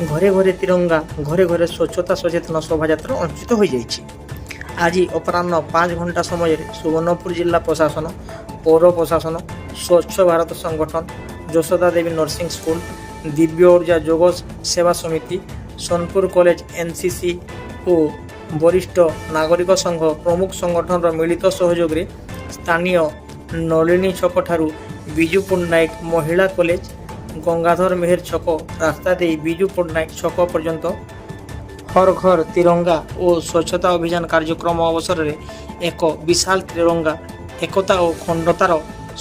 ঘরে ঘরে তিরঙ্গা ঘরে ঘরে স্বচ্ছতা সচেতন শোভাযাত্রা অনুষ্ঠিত হয়ে যাইছে। আজি অপরাহ্ন 5 ঘণ্টা সময়ের সুবর্ণপুর জেলা প্রশাসন, পৌর প্রশাসন, স্বচ্ছ ভারত সংগঠন, যশোদা দেবী নর্সিং স্কুল, দিব্য ঊর্জা যোগ সেবা সমিতি, সোনপুর কলেজ এনসিসি ও বরিষ্ঠ নাগরিক সংঘ প্রমুখ সংগঠনর মিলিত সহযোগে স্থানীয় নলিনী ছকঠারু বিজু পଟ୍ଟନାୟକ মহিলা কলেজ, গঙ্গাধর মেহের ছক রাস্তা দিয়ে বিজু পଟ୍ଟନାୟକ ছক পর্যন্ত হর ঘর তিরঙ্গা ও স্বচ্ছতা অভিযান কার্যক্রম অবসরে এক বিশাল তিরঙ্গা একতা ও খণ্ডতার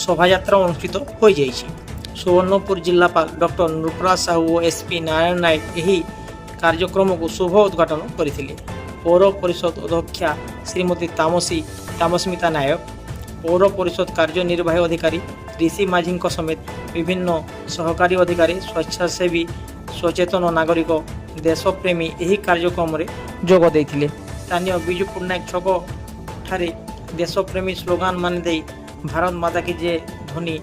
শোভাযাত্রা অনুষ্ঠিত হয়ে যাইছে। সুবর্ণপুর জিল্লাপাল ডক্টর নৃপରାଜ ସାହୁ ଓ ଏସ୍ପି ନାରାୟଣ ନାୟକ ଏହି କାର୍ଯ୍ୟକ୍ରମକୁ ଶୁଭ ଉଦ୍ଘାଟନ କରିଥିଲେ। ପୌର ପରିଷଦ ଅଧ୍ୟକ୍ଷା ଶ୍ରୀମତୀ ତାମସ୍ମିତା ନାୟକ, ପୌର ପରିଷଦ କାର୍ଯ୍ୟନିର୍ବାହୀ ଅଧିକାରୀ ঋଷି ମାଝୀଙ୍କ ସମେତ ବିଭିନ୍ନ ସହକାରୀ ଅଧିକାରୀ, ସ୍ୱେଚ୍ଛାସେବୀ, ସଚେତନ ନାଗରିକ, ଦେଶପ୍ରେମୀ ଏହି କାର୍ଯ୍ୟକ୍ରମରେ ଯୋଗ ଦେଇଥିଲେ। ସ୍ଥାନୀୟ ବିଜୁ ପଟ୍ଟନାୟକ ଛକ ଠାରେ ଦେଶପ୍ରେମୀ ସ୍ଲୋଗାନ ମାନ ଦେଇ ଭାରତ ମାତା କି ଜୟ ଧ୍ୱନି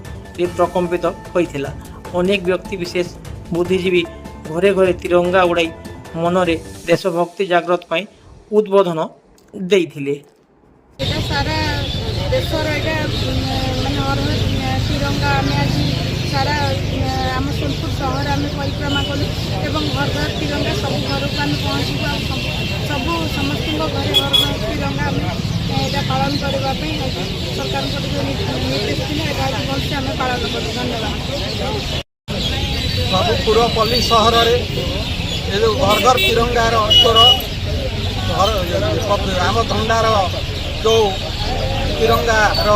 ପ୍ରକମ୍ପିତ ହୋଇଥିଲା। ଅନେକ ବ୍ୟକ୍ତି ବିଶେଷ ବୁଦ୍ଧିଜୀବୀ ଘରେ ଘରେ ତିରଙ୍ଗା ଉଡ଼ାଇ ମନରେ ଦେଶଭକ୍ତି ଜାଗ୍ରତ ପାଇଁ ଉଦ୍ବୋଧନ ଦେଇଥିଲେ। এটা সারা দেশর এটা মানে অর্ঘ তিরঙ্গা আমি আজ সারা ଆମ ସୋନପୁର ସହର ଆମେ ପରିକ୍ରମା କଲୁ ଏବଂ ଘର ଘର ତିରଙ୍ଗା ସବୁ ଘରକୁ ଆମେ ପହଞ୍ଚିବୁ। ଆଉ ସବୁ ସମସ୍ତଙ୍କ ଘରେ ଘର ଘର ତିରଙ୍ଗା ଆମେ এটা ପାଳନ କରିବା ପାଇଁ ସରକାରଙ୍କ ଯେଉଁ ନିର୍ଦ୍ଦେଶ ଥିଲା এটা ଆଜି ଭଲସେ ଆମେ ପାଳନ କଲୁ। ଧନ୍ୟବାଦ। ସବୁ ପୁରପଲ୍ଲୀ ସହରରେ ଏ ଯେଉଁ ଘର ଘର ତିରଙ୍ଗାର ସ୍ୱର ଆମ ଧଣ୍ଡାର ଯେଉଁ ତିରଙ୍ଗାର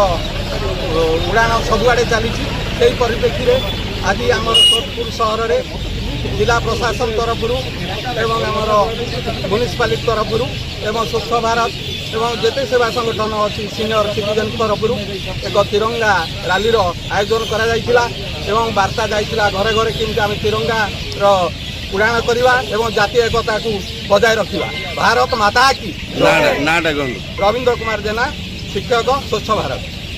ଉଡ଼ାଣ ସବୁଆଡ଼େ ଚାଲିଛି। ସେହି ପରିପ୍ରେକ୍ଷୀରେ ଆଜି ଆମର ସୋନପୁର ସହରରେ ଜିଲ୍ଲା ପ୍ରଶାସନ ତରଫରୁ ଏବଂ ଆମର ମ୍ୟୁନିସିପାଲିଟି ତରଫରୁ ଏବଂ ସ୍ୱଚ୍ଛ ଭାରତ ଏବଂ ଯେତେ ସେବା ସଂଗଠନ ଅଛି ସିନିୟର ସିଟିଜେନ୍ ତରଫରୁ ଏକ ତିରଙ୍ଗା ରାଲିର ଆୟୋଜନ କରାଯାଇଥିଲା ଏବଂ ବାର୍ତ୍ତା ଯାଇଥିଲା ଘରେ ଘରେ କେମିତି ଆମେ ତିରଙ୍ଗାର ଉଡ଼ାଣ କରିବା ଏବଂ ଜାତୀୟ ଏକତାକୁ ବଜାୟ ରଖିବା। ଭାରତ ମାତା କି। ରବୀନ୍ଦ୍ର କୁମାର ଜେନା, ଶିକ୍ଷକ, ସ୍ୱଚ୍ଛ ଭାରତ।